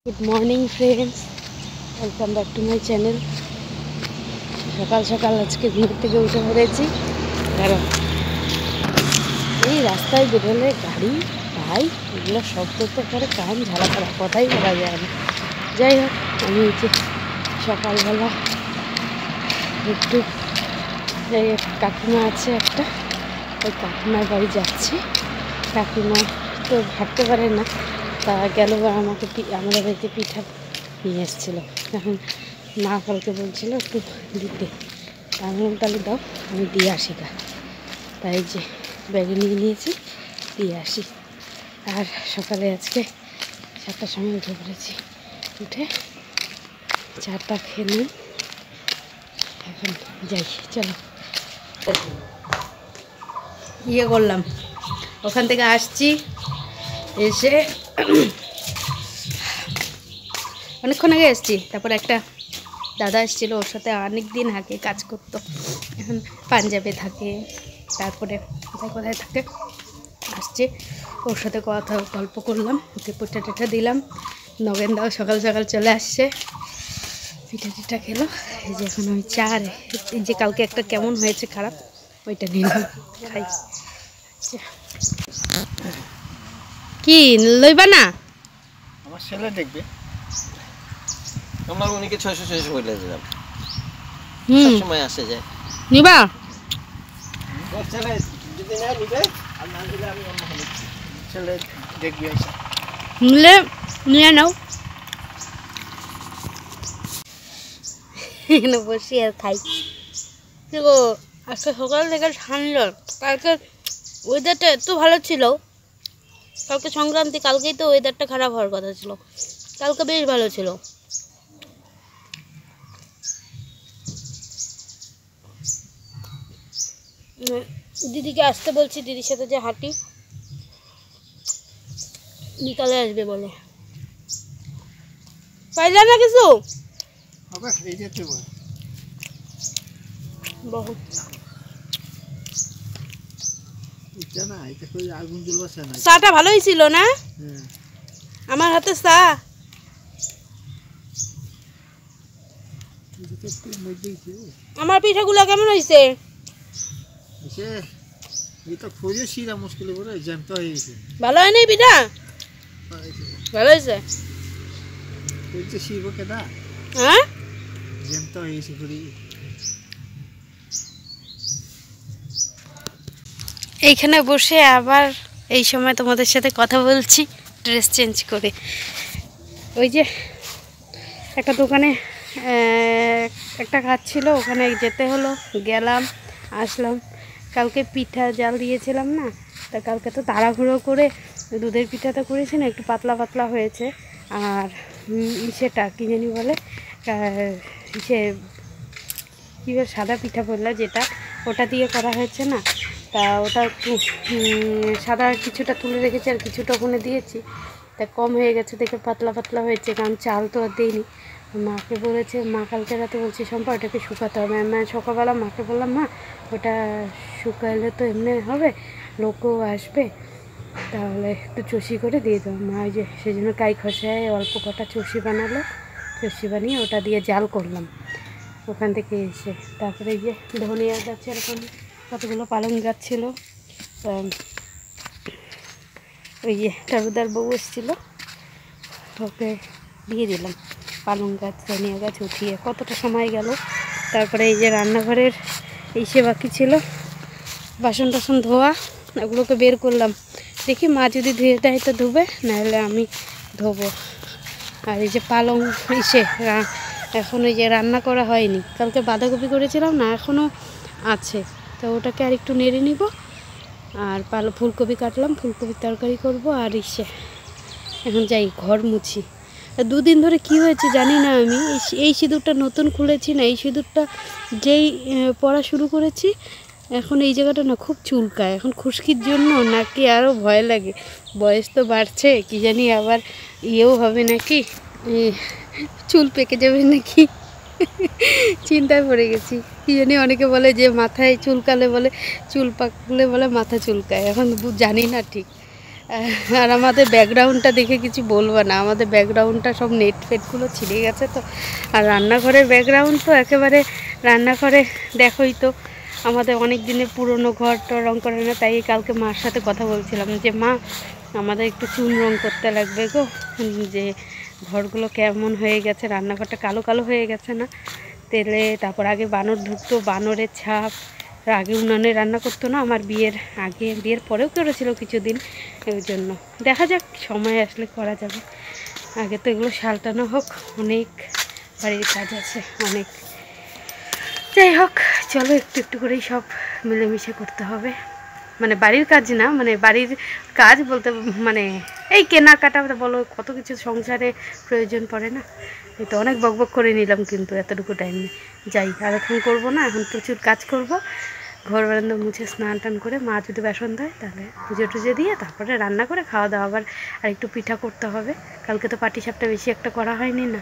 Good morning friends, welcome back to my channel. সকাল সকাল আজকে ঘুম থেকে উঠে পড়েছি। কারণ এই রাস্তায় বেরোলে গাড়ি বাইক এগুলো শব্দতে করে কান ঝালা করা, কথাই বলা যায় না। যাই হোক, আমি যে সকালবেলা একটু কাকিমা আছে একটা, ওই কাকিমার বাড়ি যাচ্ছি। কাকিমা তো হাঁটতে পারে না, তা গেলবার আমাকে আমাদের বাড়িতে পিঠা নিয়ে এসেছিলো। এখন মা কালকে বলছিল একটু দিতে, আমি তাহলে দাও, আমি দিয়ে আসি গা। তাই যে ব্যাগে নিয়ে নিয়েছি, দিয়ে আসি। আর সকালে আজকে 7টার সময় উঠে পড়েছি, উঠে চাটা খেয়ে নিই। এখন যাই, চলো। ইয়ে করলাম, ওখান থেকে আসছি, এসে অনেকক্ষণ আগে এসেছি। তারপর একটা দাদা এসেছিলো, ওর সাথে অনেক দিন আগে কাজ করতো, এখন পাঞ্জাবে থাকে, তারপরে কোথায় কোথায় থাকে, আসছে। ওর সাথে কথা গল্প করলাম, ওকে পিঠা টিঠা দিলাম। নগেনদাও সকাল সকাল চলে আসছে, পিঠা টিঠা খেলো। এই যে এখন আমি চা, এই যে কালকে একটা কেমন হয়েছে খারাপ, ওইটা নিলাম, খাই। কি লইবা না? আমার ছেলে দেখবে, আমার উনিকে 600 বলে দিলাম, সব সময় আসে যায়। নিবা? ছেলে যদি না নিবে, আর না দিলে আমি অন্য হলে ছেলে দেখবে এসে নিলে নিয়ে নাও। এখানে বসি আর খাই। দেখো আজকে সকাল থেকে ঠান্ডা, কালকে ওয়েদারটা এত ভালো ছিল। কালকে সংক্রান্তি, কালকেই তো ওয়েদারটা খারাপ হওয়ার কথা ছিল, কালকে বেশ ভালো ছিল। দিদিকে আসতে বলছি, দিদির সাথে যে হাঁটি, বিকালে আসবে বলে। পাইলা না কিছু? হবে এই যেতে বল বহুত জানা, এটা কই আগুন জ্বলছে না। চাটা ভালোই ছিল না? আমার হাতে চা। আমার পিঠাগুলো কেমন হয়েছে? ভালো হয়নি পিঠা? ভালো হয়েছে। হ্যাঁ, এইখানে বসে আবার এই সময় তোমাদের সাথে কথা বলছি, ড্রেস চেঞ্জ করে। ওই যে একটা দোকানে একটা কাজ ছিল, ওখানে যেতে হলো, গেলাম, আসলাম। কালকে পিঠা জাল দিয়েছিলাম না, তা কালকে তো তাড়াহুড়ো করে দুধের পিঠাটা করেছি না, একটু পাতলা পাতলা হয়েছে। আর সেটা কী জানি বলে, সে কী বলে, সাদা পিঠা বললে যেটা, ওটা দিয়ে করা হয়েছে না, তা ওটা একটু সাদা কিছুটা তুলে রেখেছি, আর কিছুটা ওখানে দিয়েছি, তা কম হয়ে গেছে দেখে পাতলা পাতলা হয়েছে। কারণ চাল তো আর দিইনি। মাকে বলেছে, মা কালকে রাতে বলছি সম্পা ওটাকে শুকাতে হবে। আমি সকালবেলা মাকে বললাম, মা ওটা শুকাইলে তো এমনি হবে, লোকও আসবে, তাহলে একটু চষি করে দিয়ে দেবো। মা যে সেই জন্য কাই খসায় অল্প কটা চষি বানালো, চষি বানিয়ে ওটা দিয়ে জাল করলাম ওখান থেকে এসে। তারপরে এই যে ধনিয়া গাছের ওখানে কতগুলো পালং গাছ ছিল, ওই যে টারুদার বউ এসেছিলো, ওকে দিয়ে দিলাম পালং গাছ ধনিয়া গাছ উঠিয়ে। কতটা সময় গেল। তারপরে এই যে রান্নাঘরের এই সে বাকি ছিল, বাসন টাসন ধোয়া, ওগুলোকে বের করলাম। দেখি মা যদি ধুয়ে দেয় তো ধুবে, নাহলে আমি ধোবো। আর এই যে পালং এসে এখন ওই যে রান্না করা হয়নি, কালকে বাঁধাকপি করেছিলাম না, এখনও আছে, তো ওটাকে আর একটু নেড়ে নিব। আর ফুলকপি কাটলাম, ফুলকপির তরকারি করব। আর ইসে এখন যাই ঘর মুছি। দুদিন ধরে কি হয়েছে জানি না, আমি এই সিঁদুরটা নতুন খুলেছি না, এই সিঁদুরটা যেই পরা শুরু করেছি, এখন এই জায়গাটা না খুব চুলকায়। এখন খুশকির জন্য নাকি আরও ভয় লাগে, বয়স তো বাড়ছে, কি জানি আবার ইয়েও হবে নাকি, চুল পেকে যাবে নাকি, চিন্তায় পড়ে গেছি। কি জানি, অনেকে বলে যে মাথায় চুলকালে বলে, চুল পাকলে বলে মাথা চুলকায়, এখন জানি না ঠিক। আর আমাদের ব্যাকগ্রাউন্ডটা দেখে কিছু বলবো না, আমাদের ব্যাকগ্রাউন্ডটা সব নেট ফেটগুলো ছিঁড়ে গেছে তো। আর রান্নাঘরের ব্যাকগ্রাউন্ড তো একেবারে, রান্নাঘরে দেখোই তো আমাদের অনেক দিনের পুরনো ঘরটা রং করে না, তাই কালকে মার সাথে কথা বলছিলাম যে মা আমাদের একটু চুন রং করতে লাগবে গো, যে ঘরগুলো কেমন হয়ে গেছে, রান্নাঘরটা কালো কালো হয়ে গেছে না তেলে। তারপর আগে বানর ঢুকতো, বানরের ছাপ, আগে উনানে রান্না করতো না আমার বিয়ের আগে, বিয়ের পরেও করেছিল কিছুদিন, এই জন্য দেখা যাক সময় আসলে করা যাবে। আগে তো এগুলো সালটানো হোক, অনেক বাড়ির কাজ আছে অনেক। যাই হোক চলো একটু একটু করেই সব মিলেমিশে করতে হবে, মানে বাড়ির কাজ না, মানে বাড়ির কাজ বলতে মানে এই কেনাকাটা বলো, কত কিছু সংসারে প্রয়োজন পড়ে না। এই তো অনেক বকবক করে নিলাম কিন্তু এতটুকু টাইমে। যাই আর এখন করবো না, এখন প্রচুর কাজ করব। ঘর বারান্দা মুছে স্নান টান করে মা যদি বাসন দেয় তাহলে পুজো টুজো দিয়ে তারপরে রান্না করে খাওয়া দাওয়া, আবার আর একটু পিঠা করতে হবে। কালকে তো পাটিসাপটা বেশি একটা করা হয়নি না,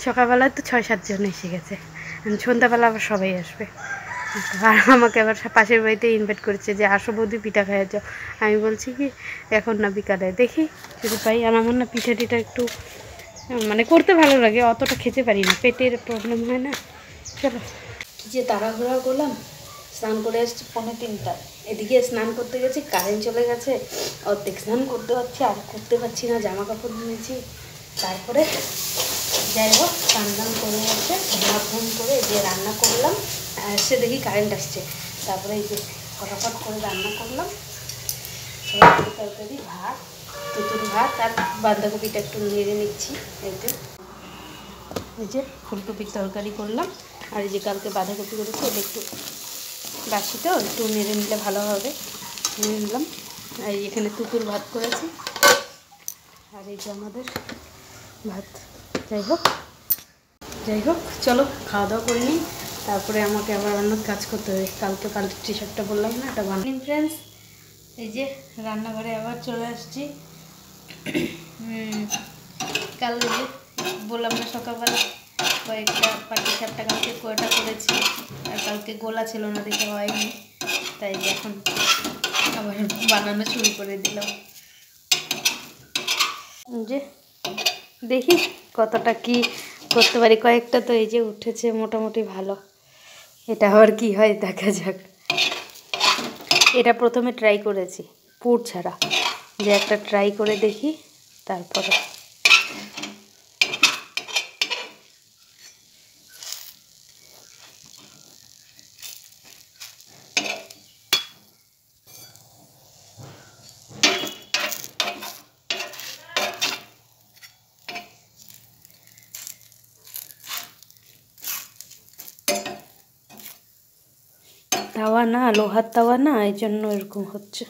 সকালবেলায় তো 6-7 জন এসে গেছে, সন্ধ্যাবেলা আবার সবাই আসবে। আর আমাকে আবার পাশের বাড়িতে ইনভাইট করেছে যে আসো বৌদি পিঠা খাইয়ে যাও। আমি বলছি কি এখন না, বিকালে দেখি যদি পাই। আর আমার না পিঠা টিঠা একটু মানে করতে ভালো লাগে, অতটা খেতে পারি না, পেটের প্রবলেম হয় না। চলো যে তাড়াহুড়া করলাম, স্নান করে এসছি 2:45, এদিকে স্নান করতে গেছি কারেন্ট চলে গেছে, অর্ধেক স্নান করতে পারছি আর করতে পারছি না, জামা কাপড় নিয়েছি। তারপরে যাই হোক স্নান টান করে এসে ভাত ফোন করে যে রান্না করলাম, এসে দেখি কারেন্ট আসছে। তারপরে এই যে ফটাফট করে রান্না করলাম, তরকারি, ভাত, তুতুর ভাত, আর বাঁধাকপিটা একটু নেড়ে নিচ্ছি। এই যে ফুলকপির তরকারি করলাম, আর এই যে কালকে বাঁধাকপি করেছি, এটা একটু বাসি তো একটু নেড়ে নিলে ভালো হবে, নেড়ে নিলাম। আর এখানে তুতুর ভাত করেছি, আর এই যে আমাদের ভাত। যাই হোক চলো খাওয়া দাওয়া করে নিই, তারপরে আমাকে আবার অন্য কাজ করতে হবে। কালকে পাল্টি টি শার্টটা বললাম না, এটা বানাই। ফ্রেন্ডস এই যে রান্নাঘরে আবার চলে আসছি। কাল যে বললাম না সকালবেলা কয়েকটা পাটি সাপটা কালকে কয়টা করেছি, আর কালকে গোলা ছিল না দেখে হয়নি, তাই এখন আবার বানানো শুরু করে দিলাম। যে দেখি কতটা কি করতে পারি, কয়েকটা তো এই যে উঠেছে মোটামুটি ভালো, এটা আবার কি হয় দেখা যাক। এটা প্রথমে ট্রাই করেছি পুর ছাড়া, যে একটা ট্রাই করে দেখি তারপরে। তাওয়া না, লোহার তাওয়া না, এই জন্য এরকম হচ্ছে।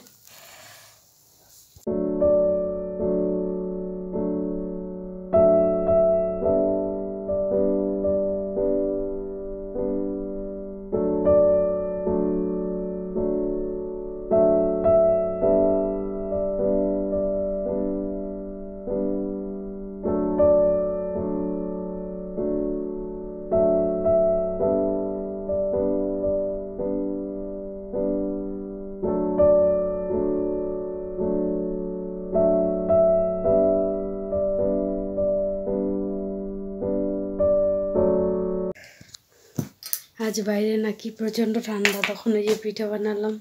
আজ বাইরে নাকি প্রচণ্ড ঠান্ডা, তখন ওই যে পিঠা বানালাম,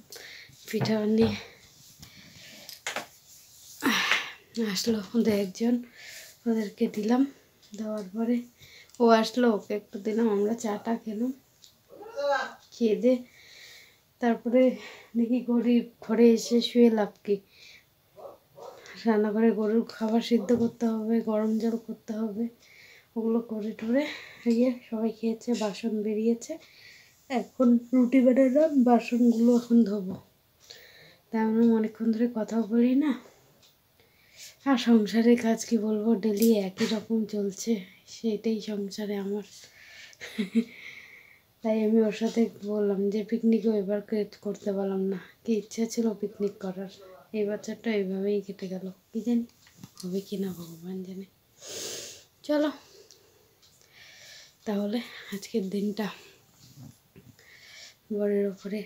পিঠা বানিয়ে আসলো ওদের একজন, ওদেরকে দিলাম, দেওয়ার পরে ও আসলো, ওকে একটু দিলাম, আমরা চাটা খেলাম, খেয়ে দে তারপরে দেখি ঘরে এসে শুয়ে লাভ কি, রান্নাঘরে গরুর খাবার সিদ্ধ করতে হবে, গরম জল করতে হবে, ওগুলো করে টরে গিয়ে সবাই খেয়েছে, বাসন বেরিয়েছে, এখন রুটি বানালাম, বাসনগুলো এখন ধোবো। তাই আমরা অনেকক্ষণ ধরে কথা বলি না, আর সংসারের কাজ কি বলবো, ডেলি একই রকম চলছে, সেটাই সংসারে আমার। তাই আমি ওর সাথে বললাম যে পিকনিকও এবার করতে পারলাম না, কি ইচ্ছা ছিল পিকনিক করার, এই বছরটা এইভাবেই কেটে গেল, কি জানি হবে কি না ভগবান জানে। চলো তাহলে আজকের দিনটা বরের ওপরে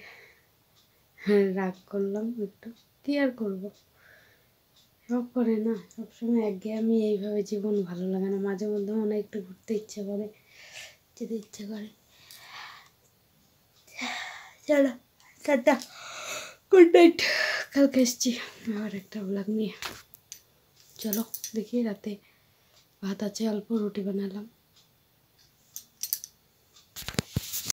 রাগ করলাম একটু, কি আর করবো, শখ করে না, সবসময় একঘেয়েমি এইভাবে জীবন ভালো লাগে না, মাঝে মধ্যে মনে হয় একটু ঘুরতে ইচ্ছে করে, যেতে ইচ্ছে করে। চলো টাটা, গুড নাইট। কালকে এসছি আবার একটা ব্লগ নিয়ে। চলো দেখি, রাতে ভাত আছে অল্প, রুটি বানালাম।